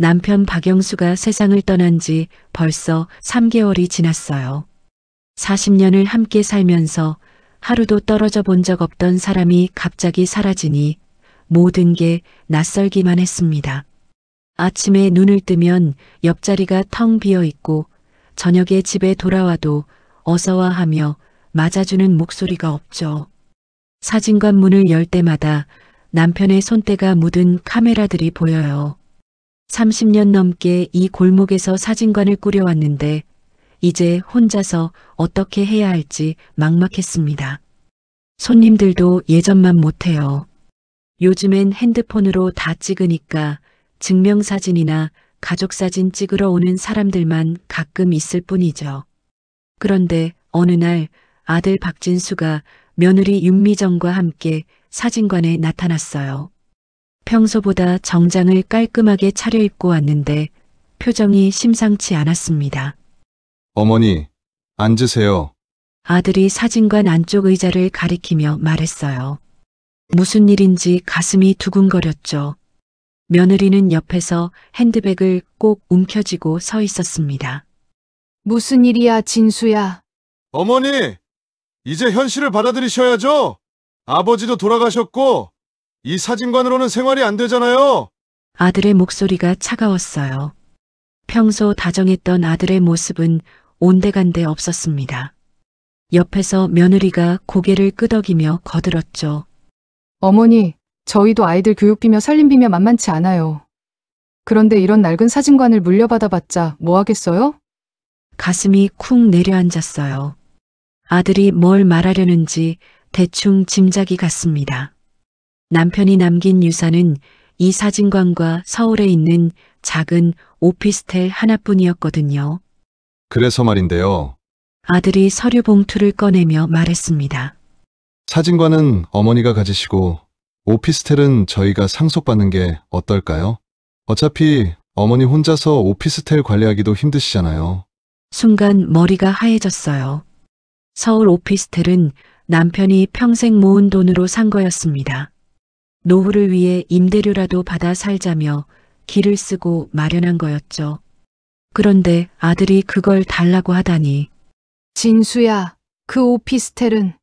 남편 박영수가 세상을 떠난 지 벌써 3개월이 지났어요. 40년을 함께 살면서 하루도 떨어져 본 적 없던 사람이 갑자기 사라지니 모든 게 낯설기만 했습니다. 아침에 눈을 뜨면 옆자리가 텅 비어 있고 저녁에 집에 돌아와도 어서와 하며 맞아주는 목소리가 없죠. 사진관 문을 열 때마다 남편의 손때가 묻은 카메라들이 보여요. 30년 넘게 이 골목에서 사진관을 꾸려왔는데 이제 혼자서 어떻게 해야 할지 막막했습니다. 손님들도 예전만 못해요. 요즘엔 핸드폰으로 다 찍으니까 증명사진이나 가족사진 찍으러 오는 사람들만 가끔 있을 뿐이죠. 그런데 어느 날 아들 박진수가 며느리 윤미정과 함께 사진관에 나타났어요. 평소보다 정장을 깔끔하게 차려입고 왔는데 표정이 심상치 않았습니다. 어머니, 앉으세요. 아들이 사진관 안쪽 의자를 가리키며 말했어요. 무슨 일인지 가슴이 두근거렸죠. 며느리는 옆에서 핸드백을 꼭 움켜쥐고 서 있었습니다. 무슨 일이야, 진수야? 어머니, 이제 현실을 받아들이셔야죠. 아버지도 돌아가셨고 이 사진관으로는 생활이 안 되잖아요. 아들의 목소리가 차가웠어요. 평소 다정했던 아들의 모습은 온데간데 없었습니다. 옆에서 며느리가 고개를 끄덕이며 거들었죠. 어머니, 저희도 아이들 교육비며 살림비며 만만치 않아요. 그런데 이런 낡은 사진관을 물려받아봤자 뭐 하겠어요? 가슴이 쿵 내려앉았어요. 아들이 뭘 말하려는지 대충 짐작이 갔습니다. 남편이 남긴 유산은 이 사진관과 서울에 있는 작은 오피스텔 하나뿐이었거든요. 그래서 말인데요. 아들이 서류 봉투를 꺼내며 말했습니다. 사진관은 어머니가 가지시고 오피스텔은 저희가 상속받는 게 어떨까요? 어차피 어머니 혼자서 오피스텔 관리하기도 힘드시잖아요. 순간 머리가 하얘졌어요. 서울 오피스텔은 남편이 평생 모은 돈으로 산 거였습니다. 노후를 위해 임대료라도 받아 살자며 길을 쓰고 마련한 거였죠. 그런데 아들이 그걸 달라고 하다니. 진수야, 그 오피스텔은.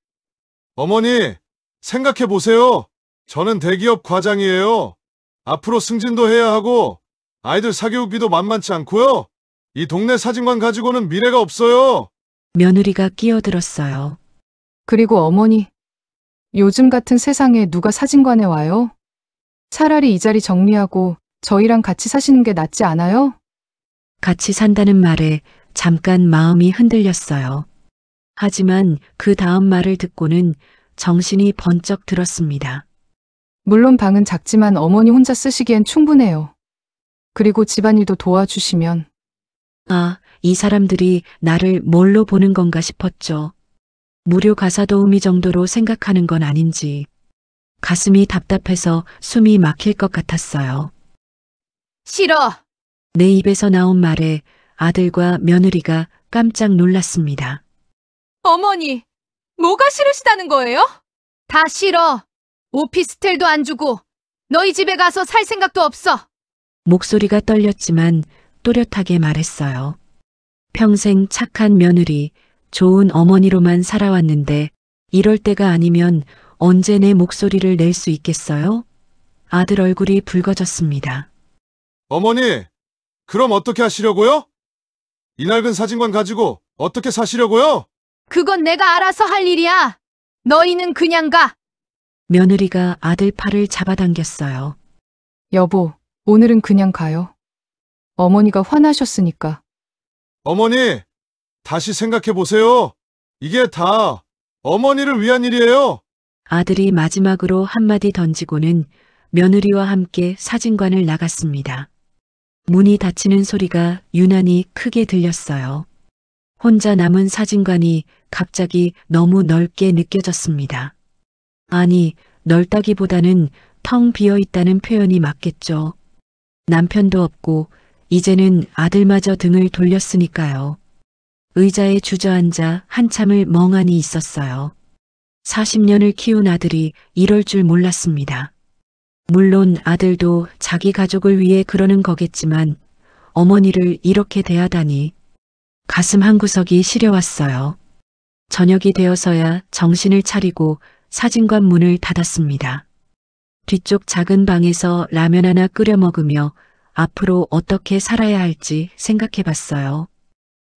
어머니, 생각해 보세요. 저는 대기업 과장이에요. 앞으로 승진도 해야 하고 아이들 사교육비도 만만치 않고요. 이 동네 사진관 가지고는 미래가 없어요. 며느리가 끼어들었어요. 그리고 어머니, 요즘 같은 세상에 누가 사진관에 와요? 차라리 이 자리 정리하고 저희랑 같이 사시는 게 낫지 않아요? 같이 산다는 말에 잠깐 마음이 흔들렸어요. 하지만 그 다음 말을 듣고는 정신이 번쩍 들었습니다. 물론 방은 작지만 어머니 혼자 쓰시기엔 충분해요. 그리고 집안일도 도와주시면. 아, 이 사람들이 나를 뭘로 보는 건가 싶었죠. 무료 가사 도우미 정도로 생각하는 건 아닌지. 가슴이 답답해서 숨이 막힐 것 같았어요. 싫어! 내 입에서 나온 말에 아들과 며느리가 깜짝 놀랐습니다. 어머니, 뭐가 싫으시다는 거예요? 다 싫어. 오피스텔도 안 주고 너희 집에 가서 살 생각도 없어. 목소리가 떨렸지만 또렷하게 말했어요. 평생 착한 며느리, 좋은 어머니로만 살아왔는데 이럴 때가 아니면 언제 내 목소리를 낼 수 있겠어요? 아들 얼굴이 붉어졌습니다. 어머니, 그럼 어떻게 하시려고요? 이 낡은 사진관 가지고 어떻게 사시려고요? 그건 내가 알아서 할 일이야. 너희는 그냥 가. 며느리가 아들 팔을 잡아당겼어요. 여보, 오늘은 그냥 가요. 어머니가 화나셨으니까. 어머니, 다시 생각해 보세요. 이게 다 어머니를 위한 일이에요. 아들이 마지막으로 한마디 던지고는 며느리와 함께 사진관을 나갔습니다. 문이 닫히는 소리가 유난히 크게 들렸어요. 혼자 남은 사진관이 갑자기 너무 넓게 느껴졌습니다. 아니, 넓다기보다는 텅 비어 있다는 표현이 맞겠죠. 남편도 없고 이제는 아들마저 등을 돌렸으니까요. 의자에 주저앉아 한참을 멍하니 있었어요. 40년을 키운 아들이 이럴 줄 몰랐습니다. 물론 아들도 자기 가족을 위해 그러는 거겠지만 어머니를 이렇게 대하다니 가슴 한구석이 시려왔어요. 저녁이 되어서야 정신을 차리고 사진관 문을 닫았습니다. 뒤쪽 작은 방에서 라면 하나 끓여 먹으며 앞으로 어떻게 살아야 할지 생각해 봤어요.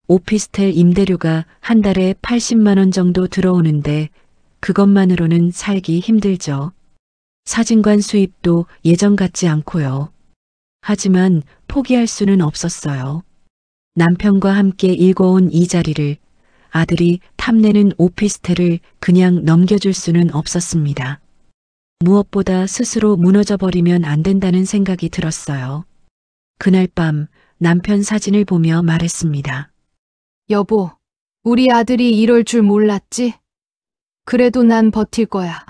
오피스텔 임대료가 한 달에 80만 원 정도 들어오는데 그것만으로는 살기 힘들죠. 사진관 수입도 예전 같지 않고요. 하지만 포기할 수는 없었어요. 남편과 함께 일궈온 이 자리를, 아들이 탐내는 오피스텔을 그냥 넘겨줄 수는 없었습니다. 무엇보다 스스로 무너져 버리면 안 된다는 생각이 들었어요. 그날 밤 남편 사진을 보며 말했습니다. 여보, 우리 아들이 이럴 줄 몰랐지? 그래도 난 버틸 거야.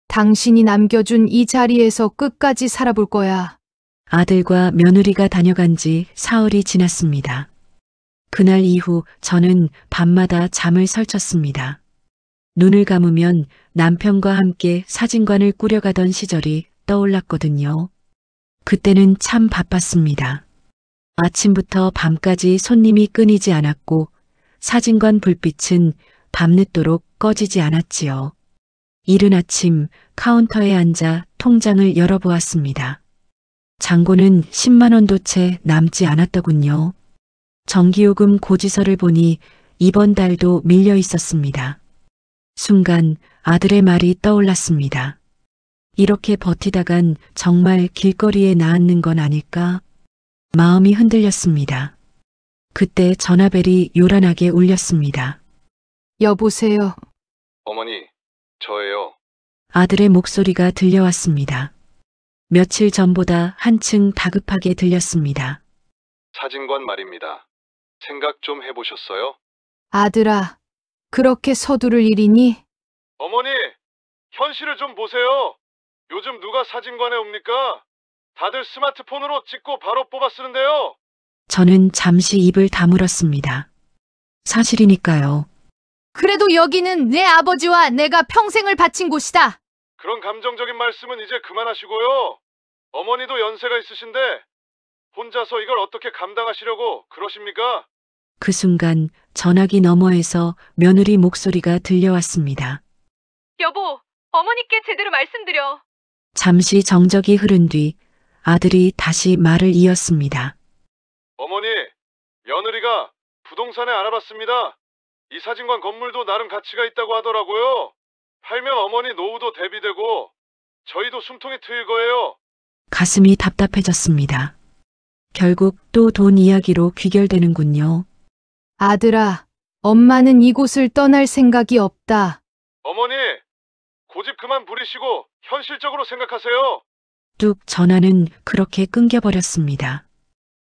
당신이 남겨준 이 자리에서 끝까지 살아볼 거야. 아들과 며느리가 다녀간 지 사흘이 지났습니다. 그날 이후 저는 밤마다 잠을 설쳤습니다. 눈을 감으면 남편과 함께 사진관을 꾸려가던 시절이 떠올랐거든요. 그때는 참 바빴습니다. 아침부터 밤까지 손님이 끊이지 않았고 사진관 불빛은 밤늦도록 꺼지지 않았지요. 이른 아침 카운터에 앉아 통장을 열어보았습니다. 잔고는 10만 원도 채 남지 않았더군요. 전기요금 고지서를 보니 이번 달도 밀려 있었습니다. 순간 아들의 말이 떠올랐습니다. 이렇게 버티다간 정말 길거리에 나앉는 건 아닐까? 마음이 흔들렸습니다. 그때 전화벨이 요란하게 울렸습니다. 여보세요. 어머니, 저예요. 아들의 목소리가 들려왔습니다. 며칠 전보다 한층 다급하게 들렸습니다. 사진관 말입니다. 생각 좀 해보셨어요? 아들아, 그렇게 서두를 일이니? 어머니, 현실을 좀 보세요. 요즘 누가 사진관에 옵니까? 다들 스마트폰으로 찍고 바로 뽑아 쓰는데요. 저는 잠시 입을 다물었습니다. 사실이니까요. 그래도 여기는 내 아버지와 내가 평생을 바친 곳이다. 그런 감정적인 말씀은 이제 그만하시고요. 어머니도 연세가 있으신데 혼자서 이걸 어떻게 감당하시려고 그러십니까? 그 순간 전화기 너머에서 며느리 목소리가 들려왔습니다. 여보, 어머니께 제대로 말씀드려. 잠시 정적이 흐른 뒤 아들이 다시 말을 이었습니다. 어머니, 며느리가 부동산에 알아봤습니다. 이 사진관 건물도 나름 가치가 있다고 하더라고요. 팔면 어머니 노후도 대비되고 저희도 숨통이 트일 거예요. 가슴이 답답해졌습니다. 결국 또 돈 이야기로 귀결되는군요. 아들아, 엄마는 이곳을 떠날 생각이 없다. 어머니, 고집 그만 부리시고 현실적으로 생각하세요. 뚝 전화는 그렇게 끊겨버렸습니다.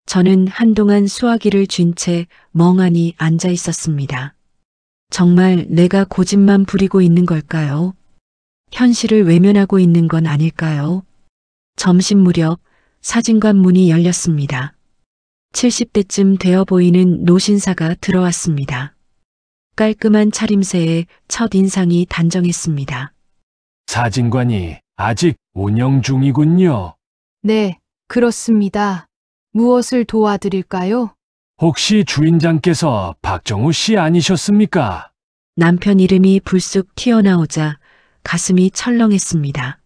저는 한동안 수화기를 쥔 채 멍하니 앉아 있었습니다. 정말 내가 고집만 부리고 있는 걸까요? 현실을 외면하고 있는 건 아닐까요? 점심 무렵 사진관 문이 열렸습니다. 70대쯤 되어 보이는 노신사가 들어왔습니다. 깔끔한 차림새에 첫 인상이 단정했습니다. 사진관이 아직 운영 중이군요. 네, 그렇습니다. 무엇을 도와드릴까요? 혹시 주인장께서 박정우 씨 아니셨습니까? 남편 이름이 불쑥 튀어나오자 가슴이 철렁했습니다.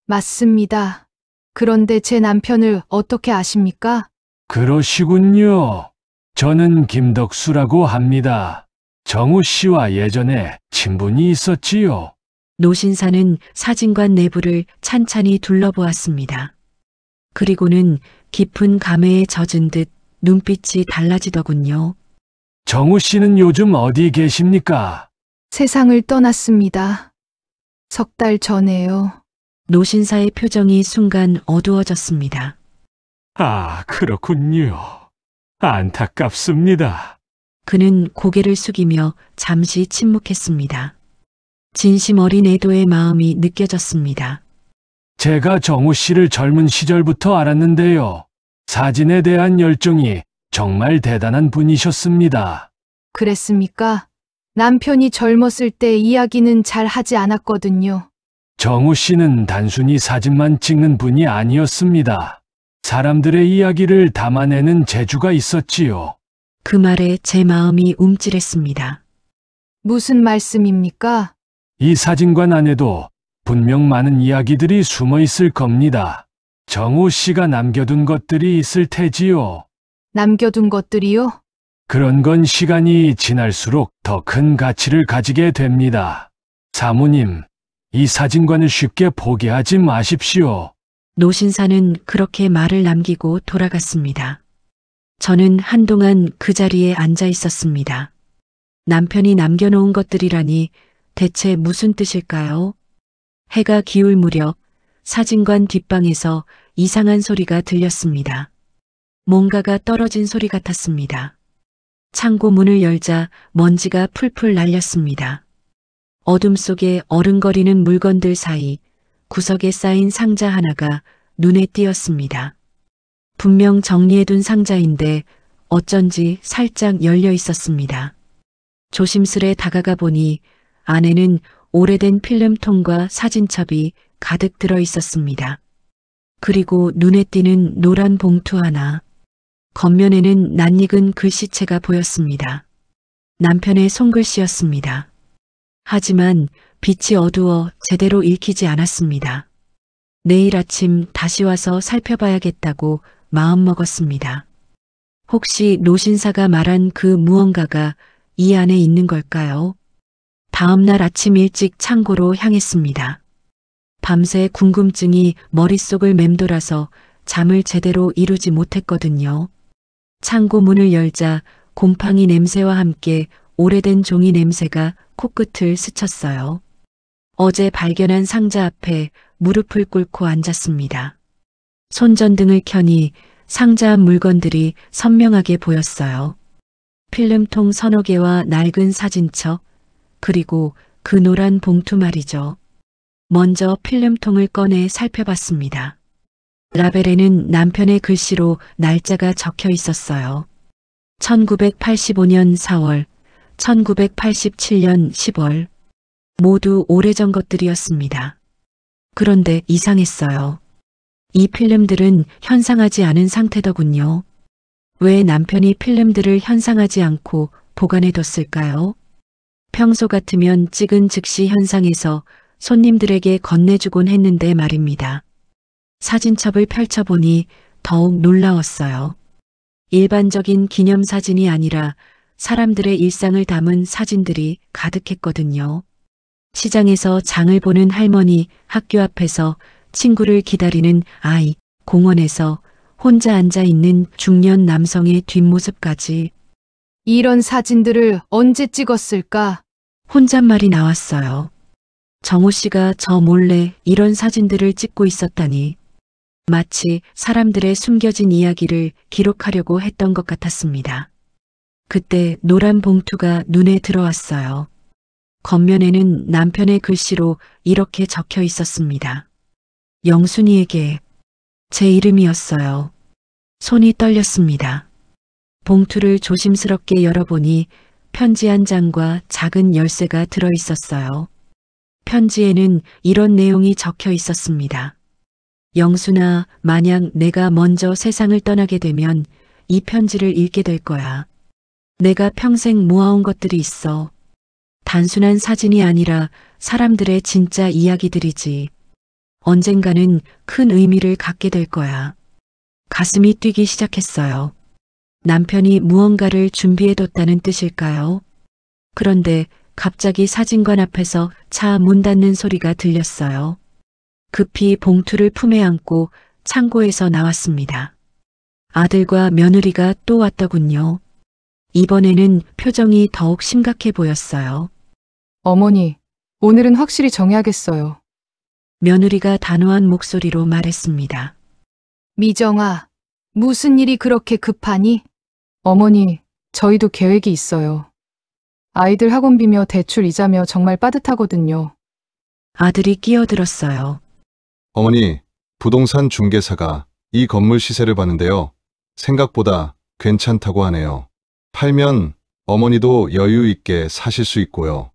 맞습니다. 그런데 제 남편을 어떻게 아십니까? 그러시군요. 저는 김덕수라고 합니다. 정우 씨와 예전에 친분이 있었지요. 노신사는 사진관 내부를 찬찬히 둘러보았습니다. 그리고는 깊은 감회에 젖은 듯 눈빛이 달라지더군요. 정우 씨는 요즘 어디 계십니까? 세상을 떠났습니다. 석 달 전에요. 노신사의 표정이 순간 어두워졌습니다. 아, 그렇군요. 안타깝습니다. 그는 고개를 숙이며 잠시 침묵했습니다. 진심 어린 애도의 마음이 느껴졌습니다. 제가 정우 씨를 젊은 시절부터 알았는데요. 사진에 대한 열정이 정말 대단한 분이셨습니다. 그랬습니까? 남편이 젊었을 때 이야기는 잘 하지 않았거든요. 정우 씨는 단순히 사진만 찍는 분이 아니었습니다. 사람들의 이야기를 담아내는 재주가 있었지요. 그 말에 제 마음이 움찔했습니다. 무슨 말씀입니까? 이 사진관 안에도 분명 많은 이야기들이 숨어 있을 겁니다. 정우 씨가 남겨둔 것들이 있을 테지요. 남겨둔 것들이요? 그런 건 시간이 지날수록 더 큰 가치를 가지게 됩니다. 사모님, 이 사진관을 쉽게 포기하지 마십시오. 노신사는 그렇게 말을 남기고 돌아갔습니다. 저는 한동안 그 자리에 앉아 있었습니다. 남편이 남겨놓은 것들이라니 대체 무슨 뜻일까요? 해가 기울 무렵 사진관 뒷방에서 이상한 소리가 들렸습니다. 뭔가가 떨어진 소리 같았습니다. 창고 문을 열자 먼지가 풀풀 날렸습니다. 어둠 속에 어른거리는 물건들 사이 구석에 쌓인 상자 하나가 눈에 띄었습니다. 분명 정리해둔 상자인데 어쩐지 살짝 열려 있었습니다. 조심스레 다가가 보니 안에는 오래된 필름통과 사진첩이 가득 들어 있었습니다. 그리고 눈에 띄는 노란 봉투 하나. 겉면에는 낯익은 글씨체가 보였습니다. 남편의 손글씨였습니다. 하지만 빛이 어두워 제대로 읽히지 않았습니다. 내일 아침 다시 와서 살펴봐야겠다고 마음먹었습니다. 혹시 노신사가 말한 그 무언가가 이 안에 있는 걸까요? 다음 날 아침 일찍 창고로 향했습니다. 밤새 궁금증이 머릿속을 맴돌아서 잠을 제대로 이루지 못했거든요. 창고 문을 열자 곰팡이 냄새와 함께 오래된 종이 냄새가 코끝을 스쳤어요. 어제 발견한 상자 앞에 무릎을 꿇고 앉았습니다. 손전등을 켜니 상자 앞 물건들이 선명하게 보였어요. 필름통 서너 개와 낡은 사진첩, 그리고 그 노란 봉투 말이죠. 먼저 필름통을 꺼내 살펴봤습니다. 라벨에는 남편의 글씨로 날짜가 적혀 있었어요. 1985년 4월, 1987년 10월. 모두 오래전 것들이었습니다. 그런데 이상했어요. 이 필름들은 현상하지 않은 상태더군요. 왜 남편이 필름들을 현상하지 않고 보관해뒀을까요? 평소 같으면 찍은 즉시 현상해서 손님들에게 건네주곤 했는데 말입니다. 사진첩을 펼쳐보니 더욱 놀라웠어요. 일반적인 기념사진이 아니라 사람들의 일상을 담은 사진들이 가득했거든요. 시장에서 장을 보는 할머니, 학교 앞에서 친구를 기다리는 아이, 공원에서 혼자 앉아 있는 중년 남성의 뒷모습까지. 이런 사진들을 언제 찍었을까? 혼잣말이 나왔어요. 정호 씨가 저 몰래 이런 사진들을 찍고 있었다니. 마치 사람들의 숨겨진 이야기를 기록하려고 했던 것 같았습니다. 그때 노란 봉투가 눈에 들어왔어요. 겉면에는 남편의 글씨로 이렇게 적혀 있었습니다. 영순이에게. 제 이름이었어요. 손이 떨렸습니다. 봉투를 조심스럽게 열어보니 편지 한 장과 작은 열쇠가 들어 있었어요. 편지에는 이런 내용이 적혀 있었습니다. 영순아, 만약 내가 먼저 세상을 떠나게 되면 이 편지를 읽게 될 거야. 내가 평생 모아온 것들이 있어. 단순한 사진이 아니라 사람들의 진짜 이야기들이지. 언젠가는 큰 의미를 갖게 될 거야. 가슴이 뛰기 시작했어요. 남편이 무언가를 준비해뒀다는 뜻일까요? 그런데 갑자기 사진관 앞에서 차 문 닫는 소리가 들렸어요. 급히 봉투를 품에 안고 창고에서 나왔습니다. 아들과 며느리가 또 왔더군요. 이번에는 표정이 더욱 심각해 보였어요. 어머니, 오늘은 확실히 정해야겠어요. 며느리가 단호한 목소리로 말했습니다. 미정아, 무슨 일이 그렇게 급하니? 어머니, 저희도 계획이 있어요. 아이들 학원비며 대출 이자며 정말 빠듯하거든요. 아들이 끼어들었어요. 어머니, 부동산 중개사가 이 건물 시세를 봤는데요. 생각보다 괜찮다고 하네요. 팔면 어머니도 여유 있게 사실 수 있고요.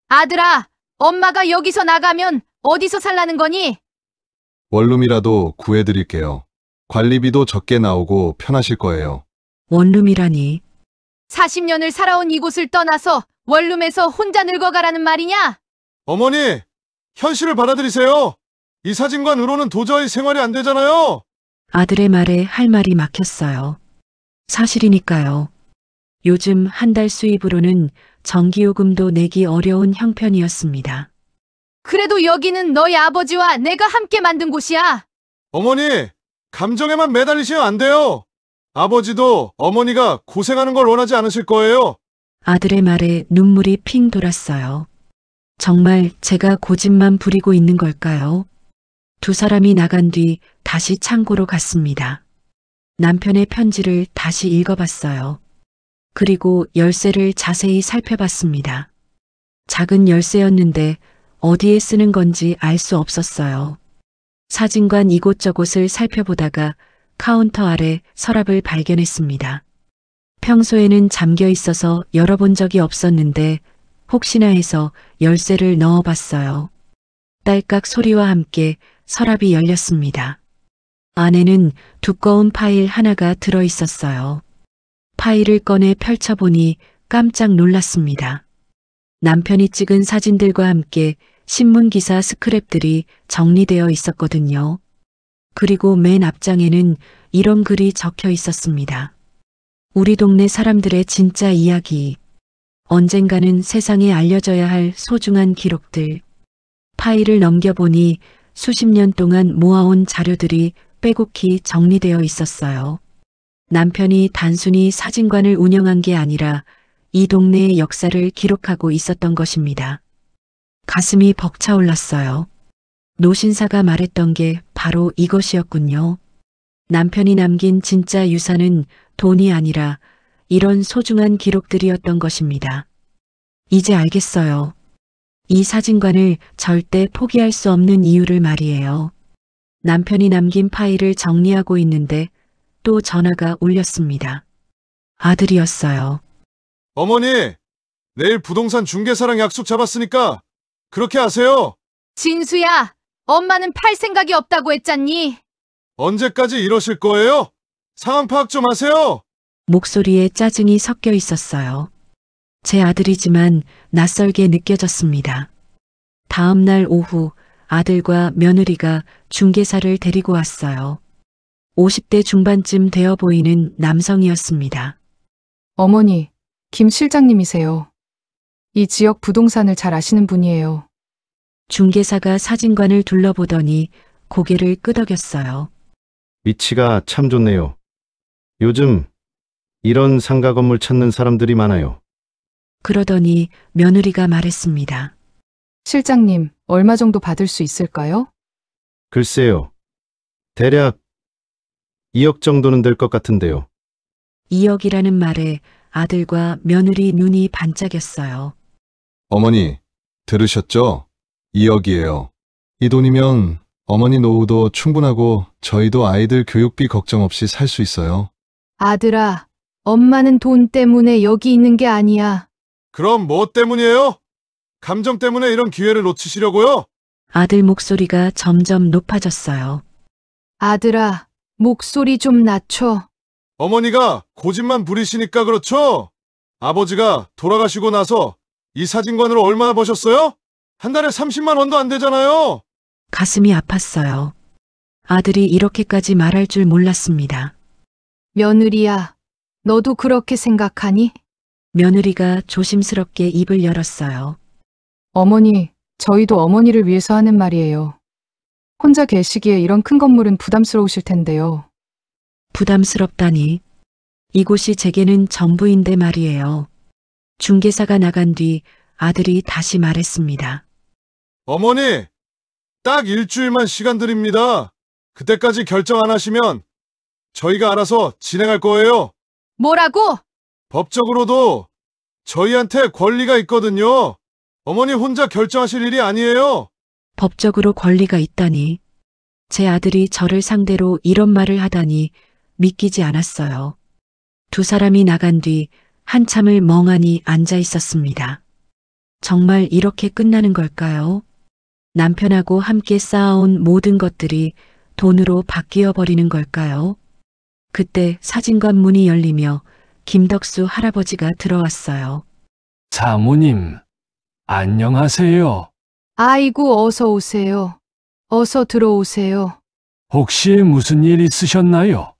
아들아, 엄마가 여기서 나가면 어디서 살라는 거니? 원룸이라도 구해드릴게요. 관리비도 적게 나오고 편하실 거예요. 원룸이라니. 40년을 살아온 이곳을 떠나서 원룸에서 혼자 늙어가라는 말이냐? 어머니, 현실을 받아들이세요. 이 사진관으로는 도저히 생활이 안 되잖아요. 아들의 말에 할 말이 막혔어요. 사실이니까요. 요즘 한 달 수입으로는 전기요금도 내기 어려운 형편이었습니다. 그래도 여기는 너희 아버지와 내가 함께 만든 곳이야. 어머니, 감정에만 매달리시면 안 돼요. 아버지도 어머니가 고생하는 걸 원하지 않으실 거예요. 아들의 말에 눈물이 핑 돌았어요. 정말 제가 고집만 부리고 있는 걸까요? 두 사람이 나간 뒤 다시 창고로 갔습니다. 남편의 편지를 다시 읽어봤어요. 그리고 열쇠를 자세히 살펴봤습니다. 작은 열쇠였는데 어디에 쓰는 건지 알 수 없었어요. 사진관 이곳저곳을 살펴보다가 카운터 아래 서랍을 발견했습니다. 평소에는 잠겨 있어서 열어본 적이 없었는데 혹시나 해서 열쇠를 넣어봤어요. 딸깍 소리와 함께 서랍이 열렸습니다. 안에는 두꺼운 파일 하나가 들어 있었어요. 파일을 꺼내 펼쳐보니 깜짝 놀랐습니다. 남편이 찍은 사진들과 함께 신문기사 스크랩들이 정리되어 있었거든요. 그리고 맨 앞장에는 이런 글이 적혀 있었습니다. 우리 동네 사람들의 진짜 이야기. 언젠가는 세상에 알려져야 할 소중한 기록들. 파일을 넘겨보니 수십 년 동안 모아온 자료들이 빼곡히 정리되어 있었어요. 남편이 단순히 사진관을 운영한 게 아니라 이 동네의 역사를 기록하고 있었던 것입니다. 가슴이 벅차올랐어요. 노신사가 말했던 게 바로 이것이었군요. 남편이 남긴 진짜 유산은 돈이 아니라 이런 소중한 기록들이었던 것입니다. 이제 알겠어요. 이 사진관을 절대 포기할 수 없는 이유를 말이에요. 남편이 남긴 파일을 정리하고 있는데 또 전화가 울렸습니다. 아들이었어요. 어머니, 내일 부동산 중개사랑 약속 잡았으니까 그렇게 하세요. 진수야, 엄마는 팔 생각이 없다고 했잖니? 언제까지 이러실 거예요? 상황 파악 좀 하세요. 목소리에 짜증이 섞여 있었어요. 제 아들이지만 낯설게 느껴졌습니다. 다음 날 오후 아들과 며느리가 중개사를 데리고 왔어요. 50대 중반쯤 되어 보이는 남성이었습니다. 어머니, 김 실장님이세요. 이 지역 부동산을 잘 아시는 분이에요. 중개사가 사진관을 둘러보더니 고개를 끄덕였어요. 위치가 참 좋네요. 요즘 이런 상가 건물 찾는 사람들이 많아요. 그러더니 며느리가 말했습니다. 실장님, 얼마 정도 받을 수 있을까요? 글쎄요. 대략 2억 정도는 될 것 같은데요. 2억이라는 말에 아들과 며느리 눈이 반짝였어요. 어머니, 들으셨죠? 2억이에요. 이 돈이면 어머니 노후도 충분하고 저희도 아이들 교육비 걱정 없이 살 수 있어요. 아들아, 엄마는 돈 때문에 여기 있는 게 아니야. 그럼 뭐 때문이에요? 감정 때문에 이런 기회를 놓치시려고요? 아들 목소리가 점점 높아졌어요. 아들아, 목소리 좀 낮춰. 어머니가 고집만 부리시니까 그렇죠? 아버지가 돌아가시고 나서 이 사진관으로 얼마나 버셨어요? 한 달에 30만 원도 안 되잖아요. 가슴이 아팠어요. 아들이 이렇게까지 말할 줄 몰랐습니다. 며느리야, 너도 그렇게 생각하니? 며느리가 조심스럽게 입을 열었어요. 어머니, 저희도 어머니를 위해서 하는 말이에요. 혼자 계시기에 이런 큰 건물은 부담스러우실 텐데요. 부담스럽다니. 이곳이 제게는 전부인데 말이에요. 중개사가 나간 뒤 아들이 다시 말했습니다. 어머니, 딱 일주일만 시간 드립니다. 그때까지 결정 안 하시면 저희가 알아서 진행할 거예요. 뭐라고? 법적으로도 저희한테 권리가 있거든요. 어머니 혼자 결정하실 일이 아니에요. 법적으로 권리가 있다니. 제 아들이 저를 상대로 이런 말을 하다니 믿기지 않았어요. 두 사람이 나간 뒤 한참을 멍하니 앉아 있었습니다. 정말 이렇게 끝나는 걸까요? 남편하고 함께 쌓아온 모든 것들이 돈으로 바뀌어 버리는 걸까요? 그때 사진관 문이 열리며 김덕수 할아버지가 들어왔어요. 사모님, 안녕하세요. 아이고, 어서 오세요. 어서 들어오세요. 혹시 무슨 일 있으셨나요?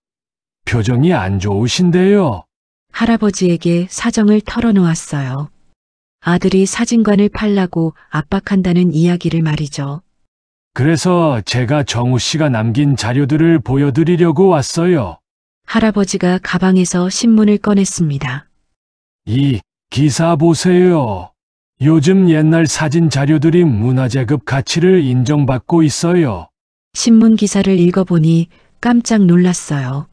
표정이 안 좋으신데요. 할아버지에게 사정을 털어놓았어요. 아들이 사진관을 팔라고 압박한다는 이야기를 말이죠. 그래서 제가 정우 씨가 남긴 자료들을 보여드리려고 왔어요. 할아버지가 가방에서 신문을 꺼냈습니다. 이 기사 보세요. 요즘 옛날 사진 자료들이 문화재급 가치를 인정받고 있어요. 신문 기사를 읽어보니 깜짝 놀랐어요.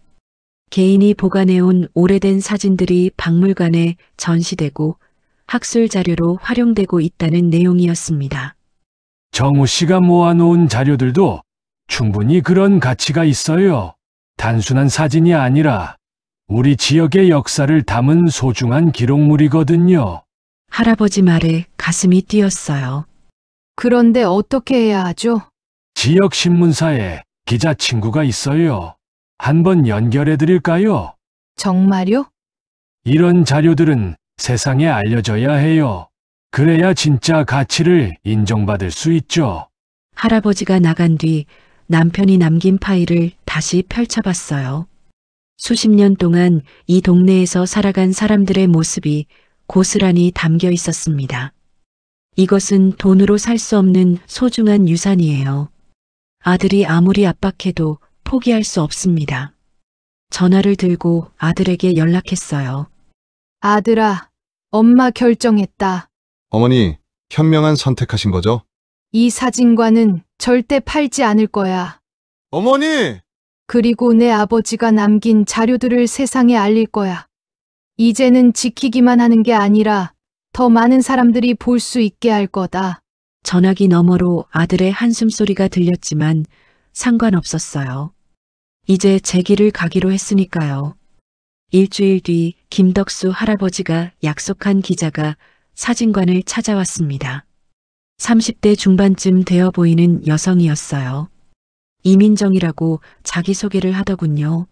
개인이 보관해온 오래된 사진들이 박물관에 전시되고 학술 자료로 활용되고 있다는 내용이었습니다. 정우 씨가 모아놓은 자료들도 충분히 그런 가치가 있어요. 단순한 사진이 아니라 우리 지역의 역사를 담은 소중한 기록물이거든요. 할아버지 말에 가슴이 뛰었어요. 그런데 어떻게 해야 하죠? 지역 신문사에 기자 친구가 있어요. 한번 연결해 드릴까요? 정말요? 이런 자료들은 세상에 알려져야 해요. 그래야 진짜 가치를 인정받을 수 있죠. 할아버지가 나간 뒤 남편이 남긴 파일을 다시 펼쳐봤어요. 수십 년 동안 이 동네에서 살아간 사람들의 모습이 고스란히 담겨 있었습니다. 이것은 돈으로 살 수 없는 소중한 유산이에요. 아들이 아무리 압박해도 포기할 수 없습니다. 전화를 들고 아들에게 연락했어요. 아들아, 엄마 결정했다. 어머니, 현명한 선택하신 거죠? 이 사진관은 절대 팔지 않을 거야. 어머니! 그리고 내 아버지가 남긴 자료들을 세상에 알릴 거야. 이제는 지키기만 하는 게 아니라 더 많은 사람들이 볼 수 있게 할 거다. 전화기 너머로 아들의 한숨소리가 들렸지만 상관없었어요. 이제 제 길을 가기로 했으니까요. 일주일 뒤 김덕수 할아버지가 약속한 기자가 사진관을 찾아왔습니다. 30대 중반쯤 되어 보이는 여성이었어요. 이민정이라고 자기소개를 하더군요.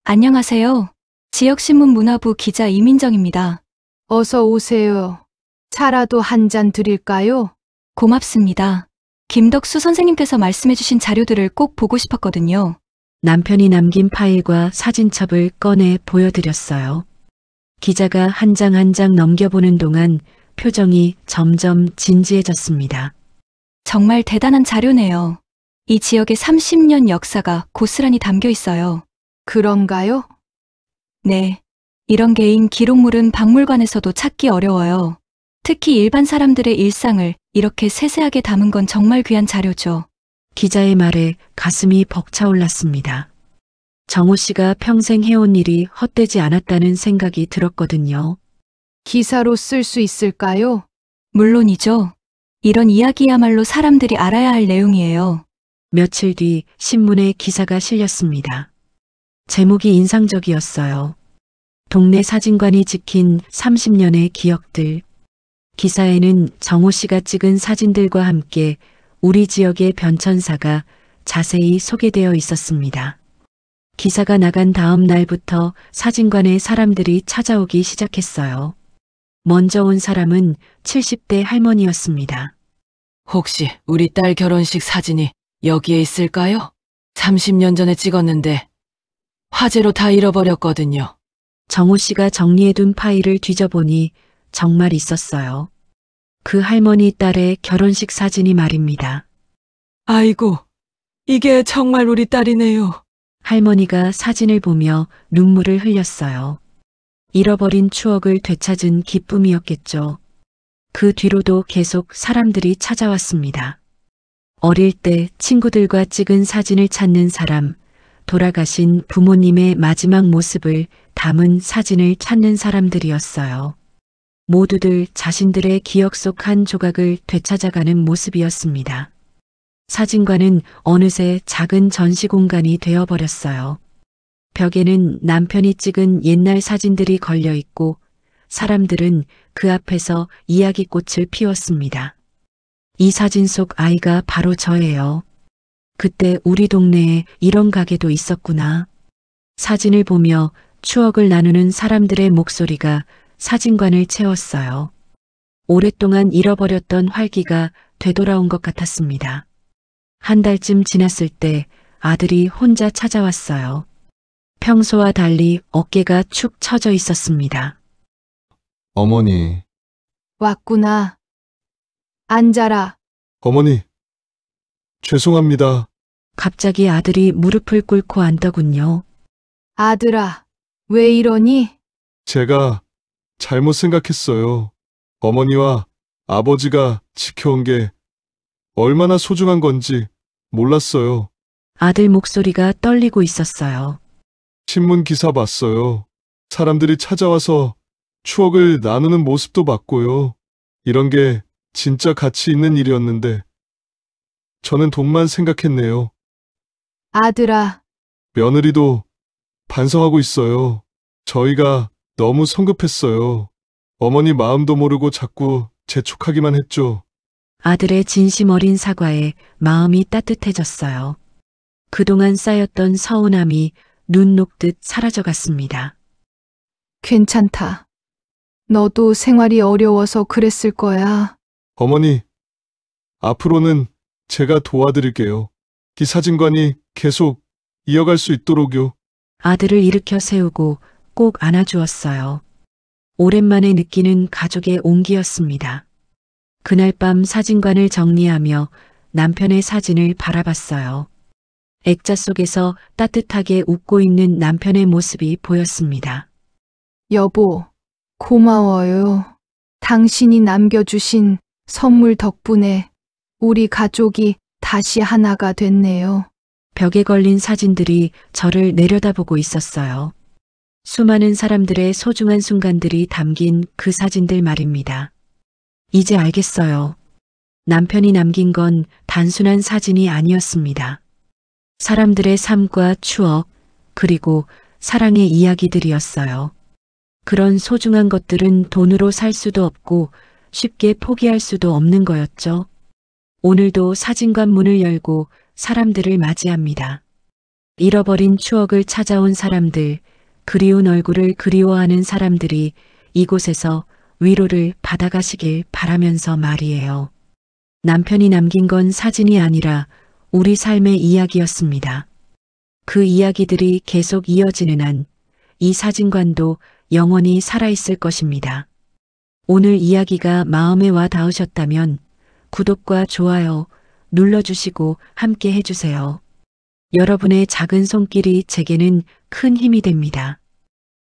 안녕하세요. 지역신문 문화부 기자 이민정입니다. 어서 오세요. 차라도 한 잔 드릴까요? 고맙습니다. 김덕수 선생님께서 말씀해주신 자료들을 꼭 보고 싶었거든요. 남편이 남긴 파일과 사진첩을 꺼내 보여드렸어요. 기자가 한 장 한 장 넘겨보는 동안 표정이 점점 진지해졌습니다. 정말 대단한 자료네요. 이 지역의 30년 역사가 고스란히 담겨 있어요. 그런가요? 네. 이런 개인 기록물은 박물관에서도 찾기 어려워요. 특히 일반 사람들의 일상을 이렇게 세세하게 담은 건 정말 귀한 자료죠. 기자의 말에 가슴이 벅차올랐습니다. 정우 씨가 평생 해온 일이 헛되지 않았다는 생각이 들었거든요. 기사로 쓸 수 있을까요? 물론이죠. 이런 이야기야말로 사람들이 알아야 할 내용이에요. 며칠 뒤 신문에 기사가 실렸습니다. 제목이 인상적이었어요. 동네 사진관이 지킨 30년의 기억들. 기사에는 정우 씨가 찍은 사진들과 함께 우리 지역의 변천사가 자세히 소개되어 있었습니다. 기사가 나간 다음 날부터 사진관에 사람들이 찾아오기 시작했어요. 먼저 온 사람은 70대 할머니였습니다. 혹시 우리 딸 결혼식 사진이 여기에 있을까요? 30년 전에 찍었는데 화재로 다 잃어버렸거든요. 정우 씨가 정리해둔 파일을 뒤져보니 정말 있었어요. 그 할머니 딸의 결혼식 사진이 말입니다. 아이고, 이게 정말 우리 딸이네요. 할머니가 사진을 보며 눈물을 흘렸어요. 잃어버린 추억을 되찾은 기쁨이었겠죠. 그 뒤로도 계속 사람들이 찾아왔습니다. 어릴 때 친구들과 찍은 사진을 찾는 사람, 돌아가신 부모님의 마지막 모습을 담은 사진을 찾는 사람들이었어요. 모두들 자신들의 기억 속 한 조각을 되찾아가는 모습이었습니다. 사진관은 어느새 작은 전시 공간이 되어버렸어요. 벽에는 남편이 찍은 옛날 사진들이 걸려 있고 사람들은 그 앞에서 이야기꽃을 피웠습니다. 이 사진 속 아이가 바로 저예요. 그때 우리 동네에 이런 가게도 있었구나. 사진을 보며 추억을 나누는 사람들의 목소리가 사진관을 채웠어요. 오랫동안 잃어버렸던 활기가 되돌아온 것 같았습니다. 한 달쯤 지났을 때 아들이 혼자 찾아왔어요. 평소와 달리 어깨가 축 처져 있었습니다. 어머니, 왔구나. 앉아라. 어머니, 죄송합니다. 갑자기 아들이 무릎을 꿇고 앉더군요. 아들아, 왜 이러니? 제가 잘못 생각했어요. 어머니와 아버지가 지켜온 게 얼마나 소중한 건지 몰랐어요. 아들 목소리가 떨리고 있었어요. 신문 기사 봤어요. 사람들이 찾아와서 추억을 나누는 모습도 봤고요. 이런 게 진짜 가치 있는 일이었는데 저는 돈만 생각했네요. 아들아, 며느리도 반성하고 있어요. 저희가 너무 성급했어요. 어머니 마음도 모르고 자꾸 재촉하기만 했죠. 아들의 진심 어린 사과에 마음이 따뜻해졌어요. 그동안 쌓였던 서운함이 눈 녹듯 사라져갔습니다. 괜찮다. 너도 생활이 어려워서 그랬을 거야. 어머니, 앞으로는 제가 도와드릴게요. 이 사진관이 계속 이어갈 수 있도록요. 아들을 일으켜 세우고 꼭 안아주었어요. 오랜만에 느끼는 가족의 온기였습니다. 그날 밤 사진관을 정리하며 남편의 사진을 바라봤어요. 액자 속에서 따뜻하게 웃고 있는 남편의 모습이 보였습니다. 여보, 고마워요. 당신이 남겨주신 선물 덕분에 우리 가족이 다시 하나가 됐네요. 벽에 걸린 사진들이 저를 내려다보고 있었어요. 수많은 사람들의 소중한 순간들이 담긴 그 사진들 말입니다. 이제 알겠어요. 남편이 남긴 건 단순한 사진이 아니었습니다. 사람들의 삶과 추억, 그리고 사랑의 이야기들이었어요. 그런 소중한 것들은 돈으로 살 수도 없고 쉽게 포기할 수도 없는 거였죠. 오늘도 사진관 문을 열고 사람들을 맞이합니다. 잃어버린 추억을 찾아온 사람들, 그리운 얼굴을 그리워하는 사람들이 이곳에서 위로를 받아가시길 바라면서 말이에요. 남편이 남긴 건 사진이 아니라 우리 삶의 이야기였습니다. 그 이야기들이 계속 이어지는 한 이 사진관도 영원히 살아있을 것입니다. 오늘 이야기가 마음에 와 닿으셨다면 구독과 좋아요 눌러주시고 함께 해주세요. 여러분의 작은 손길이 제게는 큰 힘이 됩니다.